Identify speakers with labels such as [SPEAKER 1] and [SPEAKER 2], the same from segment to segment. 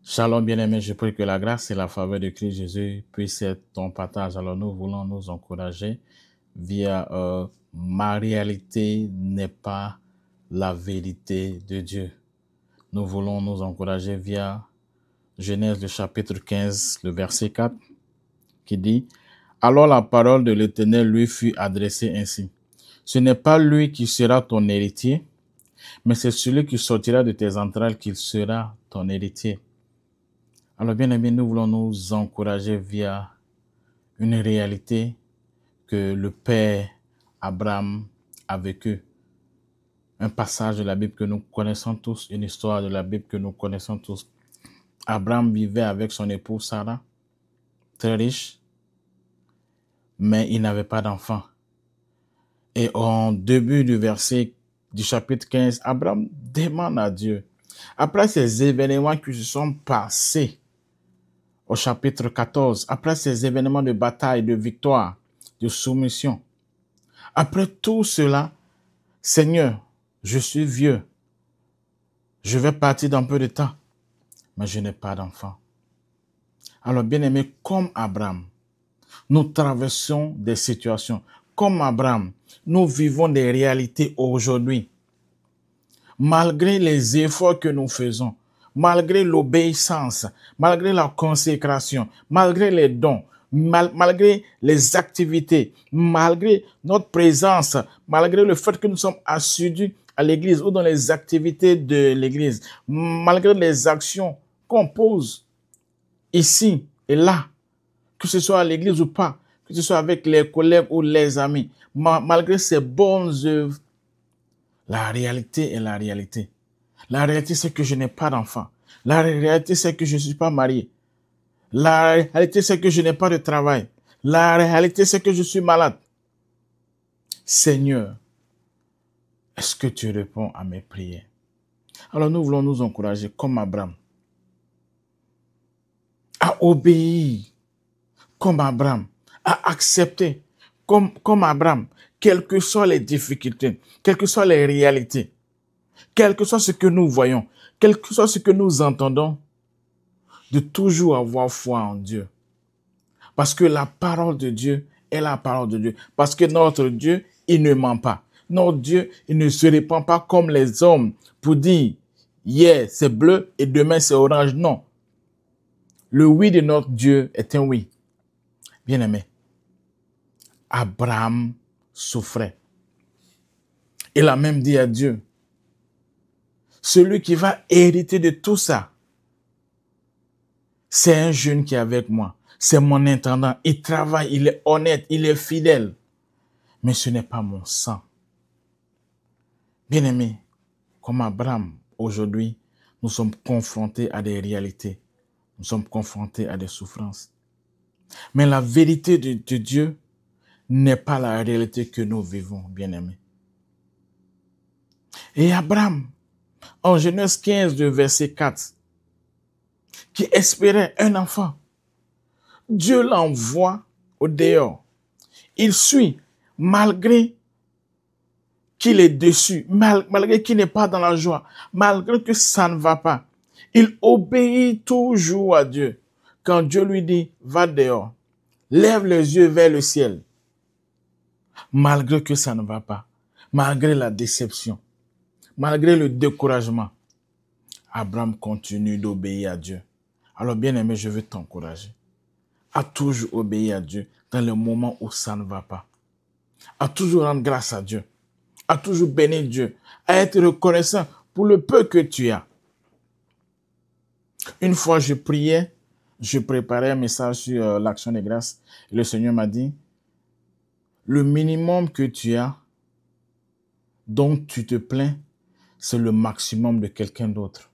[SPEAKER 1] Shalom bien-aimé, je prie que la grâce et la faveur de Christ Jésus puissent être ton partage. Alors nous voulons nous encourager via ma réalité n'est pas la vérité de Dieu. Nous voulons nous encourager via Genèse le chapitre 15, le verset 4 qui dit « Alors la parole de l'Éternel lui fut adressée ainsi. Ce n'est pas lui qui sera ton héritier, mais c'est celui qui sortira de tes entrailles qui sera ton héritier. » Alors bien aimé, nous voulons nous encourager via une réalité que le Père Abraham a vécu. Un passage de la Bible que nous connaissons tous, une histoire de la Bible que nous connaissons tous. Abraham vivait avec son épouse Sarah, très riche, mais il n'avait pas d'enfant. Et au début du verset du chapitre 15, Abraham demande à Dieu, après ces événements qui se sont passés, au chapitre 14, après ces événements de bataille, de victoire, de soumission, après tout cela, Seigneur, je suis vieux, je vais partir dans peu de temps, mais je n'ai pas d'enfant. Alors, bien-aimé, comme Abraham, nous traversons des situations. Comme Abraham, nous vivons des réalités aujourd'hui. Malgré les efforts que nous faisons, malgré l'obéissance, malgré la consécration, malgré les dons, malgré les activités, malgré notre présence, malgré le fait que nous sommes assidus à l'église ou dans les activités de l'église, malgré les actions qu'on pose ici et là, que ce soit à l'église ou pas, que ce soit avec les collègues ou les amis, malgré ces bonnes œuvres, la réalité est la réalité. La réalité, c'est que je n'ai pas d'enfant. La réalité, c'est que je ne suis pas marié. La réalité, c'est que je n'ai pas de travail. La réalité, c'est que je suis malade. Seigneur, est-ce que tu réponds à mes prières? Alors nous voulons nous encourager comme Abraham à obéir, comme Abraham, à accepter, comme Abraham, quelles que soient les difficultés, quelles que soient les réalités, quel que soit ce que nous voyons, quel que soit ce que nous entendons, de toujours avoir foi en Dieu. Parce que la parole de Dieu est la parole de Dieu. Parce que notre Dieu, il ne ment pas. Notre Dieu, il ne se répand pas comme les hommes pour dire, hier c'est bleu et demain c'est orange. Non. Le oui de notre Dieu est un oui. Bien-aimé, Abraham souffrait. Il a même dit à Dieu, celui qui va hériter de tout ça, c'est un jeune qui est avec moi. C'est mon intendant. Il travaille, il est honnête, il est fidèle. Mais ce n'est pas mon sang. Bien-aimé, comme Abraham, aujourd'hui, nous sommes confrontés à des réalités. Nous sommes confrontés à des souffrances. Mais la vérité de Dieu n'est pas la réalité que nous vivons, bien-aimé. Et Abraham, en Genèse 15, verset 4, qui espérait un enfant, Dieu l'envoie au dehors. Il suit, malgré qu'il est déçu, malgré qu'il n'est pas dans la joie, malgré que ça ne va pas. Il obéit toujours à Dieu. Quand Dieu lui dit, va dehors, lève les yeux vers le ciel, malgré que ça ne va pas, malgré la déception, malgré le découragement, Abraham continue d'obéir à Dieu. Alors bien aimé, je veux t'encourager à toujours obéir à Dieu dans les moments où ça ne va pas, à toujours rendre grâce à Dieu, à toujours bénir Dieu, à être reconnaissant pour le peu que tu as. Une fois, je priais, je préparais un message sur l'action des grâces. Et le Seigneur m'a dit, le minimum que tu as, dont tu te plains, c'est le maximum de quelqu'un d'autre.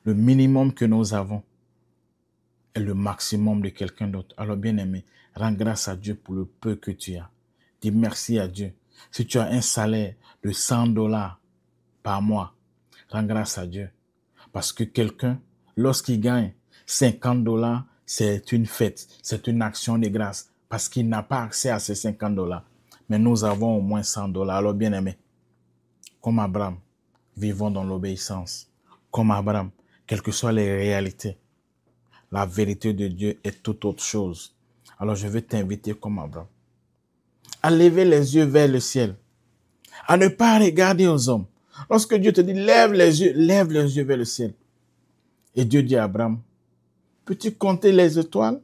[SPEAKER 1] Le minimum que nous avons est le maximum de quelqu'un d'autre. Alors bien aimé, rends grâce à Dieu pour le peu que tu as. Dis merci à Dieu. Si tu as un salaire de $100 par mois, rends grâce à Dieu. Parce que quelqu'un, lorsqu'il gagne $50, c'est une fête, c'est une action de grâce. Parce qu'il n'a pas accès à ces $50. Mais nous avons au moins $100. Alors bien aimé, comme Abraham, vivons dans l'obéissance. Comme Abraham, quelles que soient les réalités. La vérité de Dieu est toute autre chose. Alors je veux t'inviter comme Abraham à lever les yeux vers le ciel, à ne pas regarder aux hommes. Lorsque Dieu te dit lève les yeux vers le ciel. Et Dieu dit à Abraham, peux-tu compter les étoiles?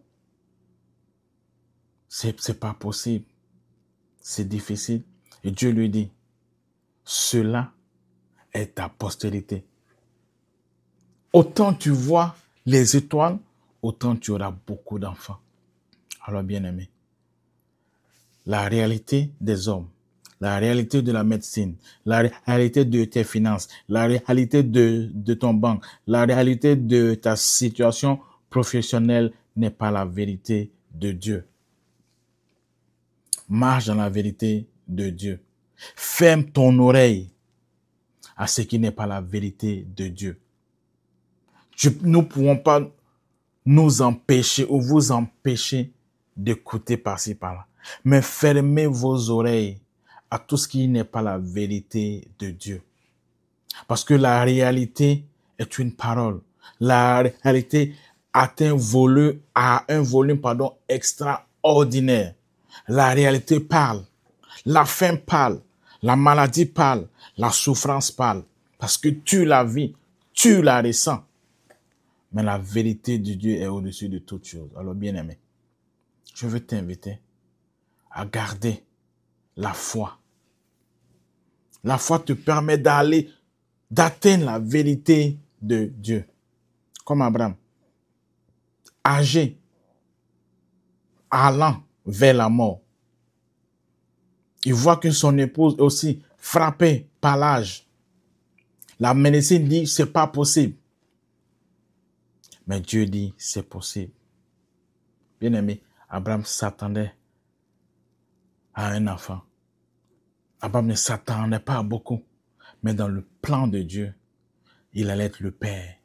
[SPEAKER 1] C'est pas possible. C'est difficile. Et Dieu lui dit, cela est ta postérité. Autant tu vois les étoiles, autant tu auras beaucoup d'enfants. Alors bien aimé, la réalité des hommes, la réalité de la médecine, la réalité de tes finances, la réalité de ton banque, la réalité de ta situation professionnelle n'est pas la vérité de Dieu. Marche dans la vérité de Dieu. Ferme ton oreille à ce qui n'est pas la vérité de Dieu. Nous ne pouvons pas nous empêcher ou vous empêcher d'écouter par-ci par-là. Mais fermez vos oreilles à tout ce qui n'est pas la vérité de Dieu. Parce que la réalité est une parole. La réalité atteint un volume extraordinaire. La réalité parle. La faim parle. La maladie parle. La souffrance parle. Parce que tu la vis. Tu la ressens. Mais la vérité de Dieu est au-dessus de toute chose. Alors, bien-aimé, je veux t'inviter à garder la foi. La foi te permet d'atteindre la vérité de Dieu. Comme Abraham, âgé, allant vers la mort. Il voit que son épouse est aussi frappée par l'âge. La médecine dit, c'est pas possible. Mais Dieu dit, c'est possible. Bien-aimé, Abraham s'attendait à un enfant. Abraham ne s'attendait pas à beaucoup. Mais dans le plan de Dieu, il allait être le Père.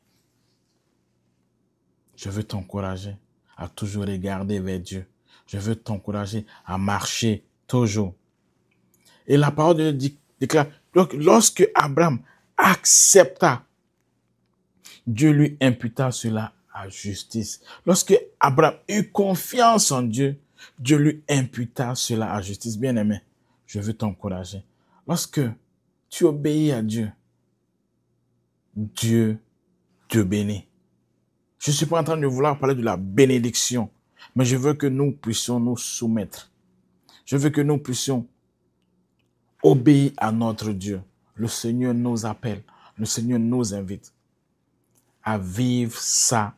[SPEAKER 1] Je veux t'encourager à toujours regarder vers Dieu. Je veux t'encourager à marcher toujours. Et la parole de Dieu déclare, donc lorsque Abraham accepta, Dieu lui imputa cela à justice. Lorsque Abraham eut confiance en Dieu, Dieu lui imputa cela à justice. Bien-aimé, je veux t'encourager. Lorsque tu obéis à Dieu, Dieu te bénit. Je ne suis pas en train de vouloir parler de la bénédiction, mais je veux que nous puissions nous soumettre. Je veux que nous puissions obéir à notre Dieu. Le Seigneur nous appelle, le Seigneur nous invite à vivre sa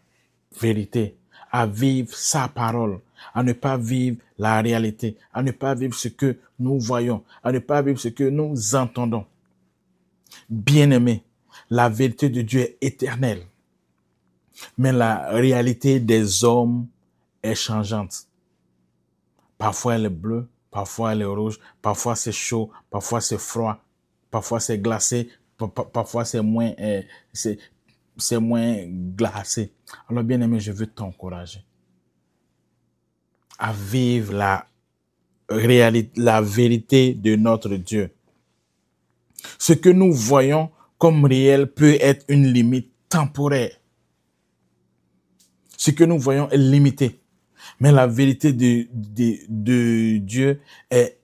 [SPEAKER 1] vérité, à vivre sa parole, à ne pas vivre la réalité, à ne pas vivre ce que nous voyons, à ne pas vivre ce que nous entendons. Bien-aimé, la vérité de Dieu est éternelle, mais la réalité des hommes est changeante. Parfois elle est bleue, parfois elle est rouge, parfois c'est chaud, parfois c'est froid, parfois c'est glacé, parfois c'est moins glacé. Alors bien aimé, je veux t'encourager à vivre la vérité de notre Dieu. Ce que nous voyons comme réel peut être une limite temporaire. Ce que nous voyons est limité. Mais la vérité de Dieu est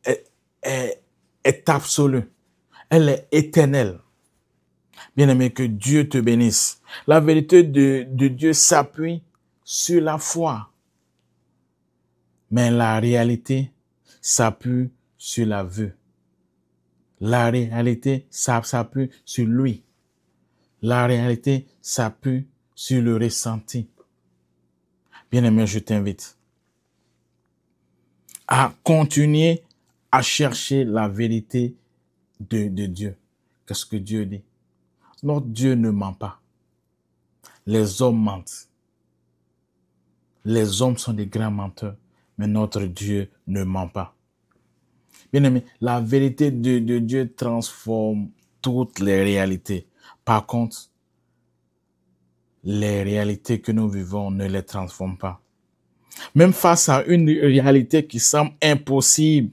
[SPEAKER 1] absolue. Elle est éternelle. Bien-aimé, que Dieu te bénisse. La vérité de Dieu s'appuie sur la foi. Mais la réalité s'appuie sur la vue. La réalité s'appuie sur lui. La réalité s'appuie sur le ressenti. Bien-aimé, je t'invite à continuer à chercher la vérité de Dieu. Qu'est-ce que Dieu dit? Notre Dieu ne ment pas. Les hommes mentent. Les hommes sont des grands menteurs, mais notre Dieu ne ment pas. Bien-aimé, la vérité de Dieu transforme toutes les réalités. Par contre, les réalités que nous vivons ne les transforment pas. Même face à une réalité qui semble impossible,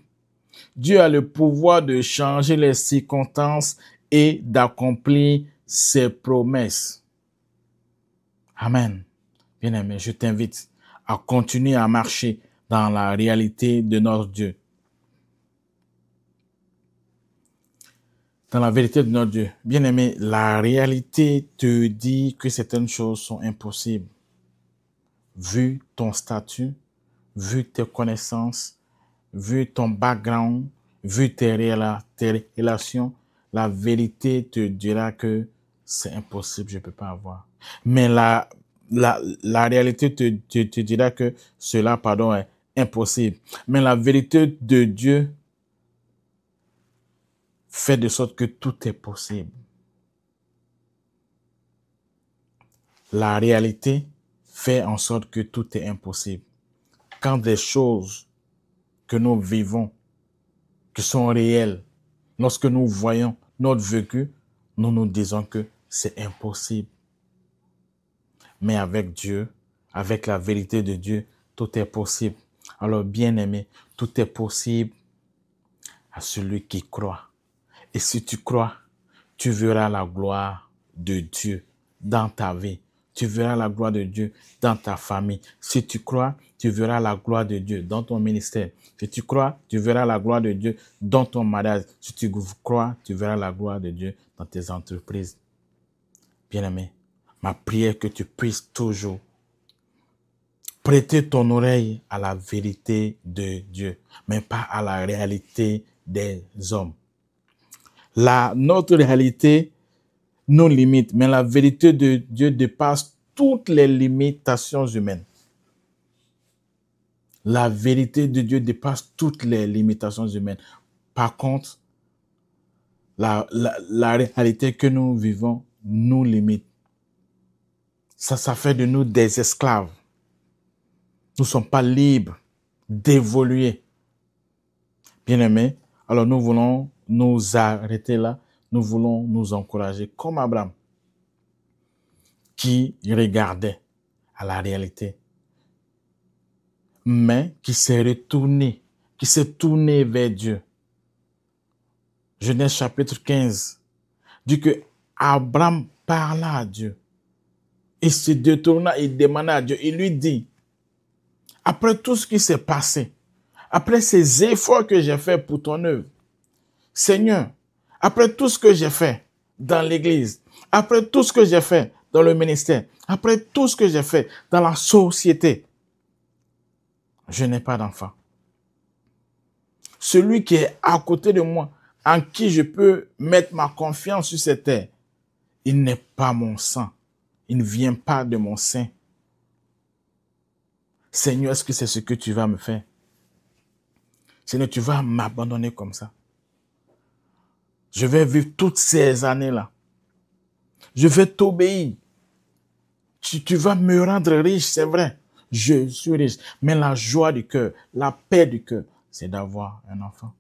[SPEAKER 1] Dieu a le pouvoir de changer les circonstances et d'accomplir ses promesses. Amen. Bien-aimé, je t'invite à continuer à marcher dans la réalité de notre Dieu. Dans la vérité de notre Dieu. Bien-aimé, la réalité te dit que certaines choses sont impossibles. Vu ton statut, vu tes connaissances, vu ton background, vu tes relations, la vérité te dira que c'est impossible, je ne peux pas avoir. Mais la réalité te dira que cela, pardon, est impossible. Mais la vérité de Dieu fait de sorte que tout est possible. La réalité fait en sorte que tout est impossible. Quand des choses que nous vivons, qui sont réelles, lorsque nous voyons notre vécu, nous nous disons que c'est impossible. Mais avec Dieu, avec la vérité de Dieu, tout est possible. Alors, bien-aimé, tout est possible à celui qui croit. Et si tu crois, tu verras la gloire de Dieu dans ta vie. Tu verras la gloire de Dieu dans ta famille. Si tu crois, tu verras la gloire de Dieu dans ton ministère. Si tu crois, tu verras la gloire de Dieu dans ton mariage. Si tu crois, tu verras la gloire de Dieu dans tes entreprises. Bien-aimé, ma prière est que tu puisses toujours prêter ton oreille à la vérité de Dieu, mais pas à la réalité des hommes. Notre réalité nous limite, mais la vérité de Dieu dépasse toutes les limitations humaines. La vérité de Dieu dépasse toutes les limitations humaines. Par contre, la réalité que nous vivons nous limite. Ça fait de nous des esclaves. Nous ne sommes pas libres d'évoluer. Bien-aimés, alors nous voulons nous arrêter là. Nous voulons nous encourager comme Abraham qui regardait à la réalité, mais qui s'est retourné, qui s'est tourné vers Dieu. Genèse chapitre 15 dit que Abraham parla à Dieu. Il se détourna, il demanda à Dieu, il lui dit, après tout ce qui s'est passé, après ces efforts que j'ai faits pour ton œuvre, Seigneur, après tout ce que j'ai fait dans l'église, après tout ce que j'ai fait dans le ministère, après tout ce que j'ai fait dans la société, je n'ai pas d'enfant. Celui qui est à côté de moi, en qui je peux mettre ma confiance sur cette terre, il n'est pas mon sang. Il ne vient pas de mon sein. Seigneur, est-ce que c'est ce que tu vas me faire? Seigneur, tu vas m'abandonner comme ça. Je vais vivre toutes ces années-là. Je vais t'obéir. Tu vas me rendre riche, c'est vrai. Je suis riche. Mais la joie du cœur, la paix du cœur, c'est d'avoir un enfant.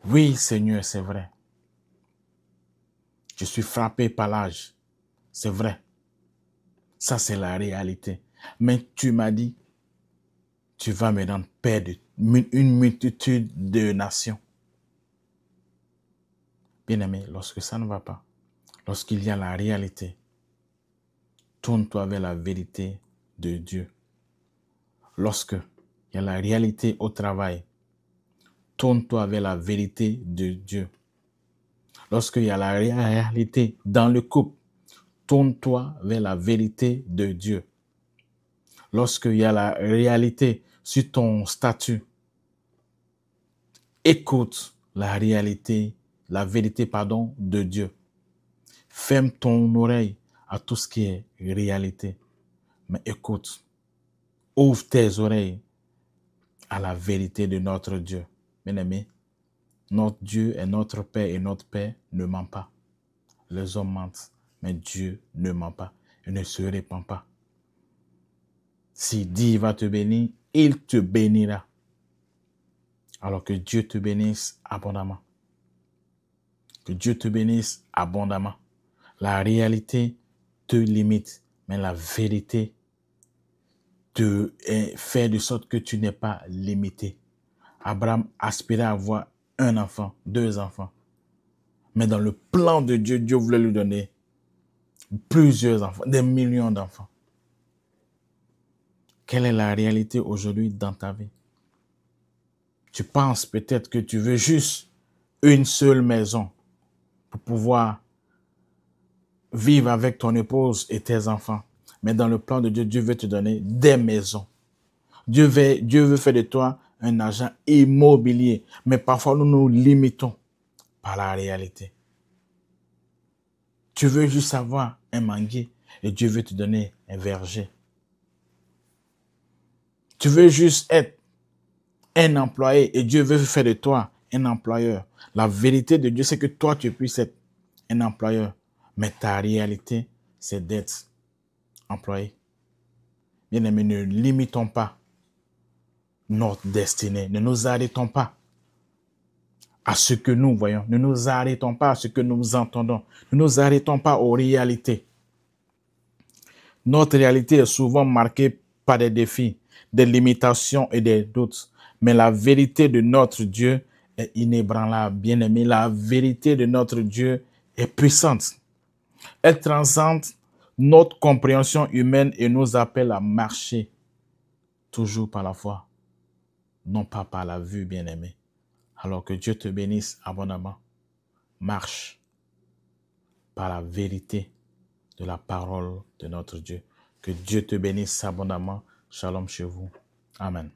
[SPEAKER 1] Oui, Seigneur, c'est vrai. Je suis frappé par l'âge. C'est vrai. Ça, c'est la réalité. Mais tu m'as dit, tu vas me rendre père d'une multitude de nations. Bien-aimé, lorsque ça ne va pas, lorsqu'il y a la réalité, tourne-toi vers la vérité de Dieu. Lorsque il y a la réalité au travail, tourne-toi vers la vérité de Dieu. Lorsqu'il y a la réalité dans le couple, tourne-toi vers la vérité de Dieu. Lorsqu'il y a la réalité sur ton statut, écoute la réalité, la vérité, pardon, de Dieu. Ferme ton oreille à tout ce qui est réalité. Mais écoute, ouvre tes oreilles à la vérité de notre Dieu. Bien-aimé, notre Dieu est notre Père et notre Père ne ment pas. Les hommes mentent, mais Dieu ne ment pas. Il ne se répand pas. S'il dit il va te bénir, il te bénira. Alors que Dieu te bénisse abondamment. Que Dieu te bénisse abondamment. La réalité te limite, mais la vérité te fait de sorte que tu n'es pas limité. Abraham aspirait à avoir un enfant, 2 enfants. Mais dans le plan de Dieu, Dieu voulait lui donner Plusieurs enfants, des millions d'enfants. Quelle est la réalité aujourd'hui dans ta vie? Tu penses peut-être que tu veux juste une seule maison pour pouvoir vivre avec ton épouse et tes enfants. Mais dans le plan de Dieu, Dieu veut te donner des maisons. Dieu veut faire de toi un agent immobilier. Mais parfois, nous nous limitons par la réalité. Tu veux juste avoir un manguier et Dieu veut te donner un verger. Tu veux juste être un employé et Dieu veut faire de toi un employeur. La vérité de Dieu, c'est que toi, tu puisses être un employeur. Mais ta réalité, c'est d'être employé. Bien-aimés, ne limitons pas notre destinée. Ne nous arrêtons pas à ce que nous voyons. Ne nous arrêtons pas à ce que nous entendons. Ne nous arrêtons pas aux réalités. Notre réalité est souvent marquée par des défis, des limitations et des doutes. Mais la vérité de notre Dieu est inébranlable. Bien-aimé, la vérité de notre Dieu est puissante. Elle transcende notre compréhension humaine et nous appelle à marcher toujours par la foi, non pas par la vue, bien-aimé. Alors que Dieu te bénisse abondamment. Marche par la vérité de la parole de notre Dieu. Que Dieu te bénisse abondamment. Shalom chez vous. Amen.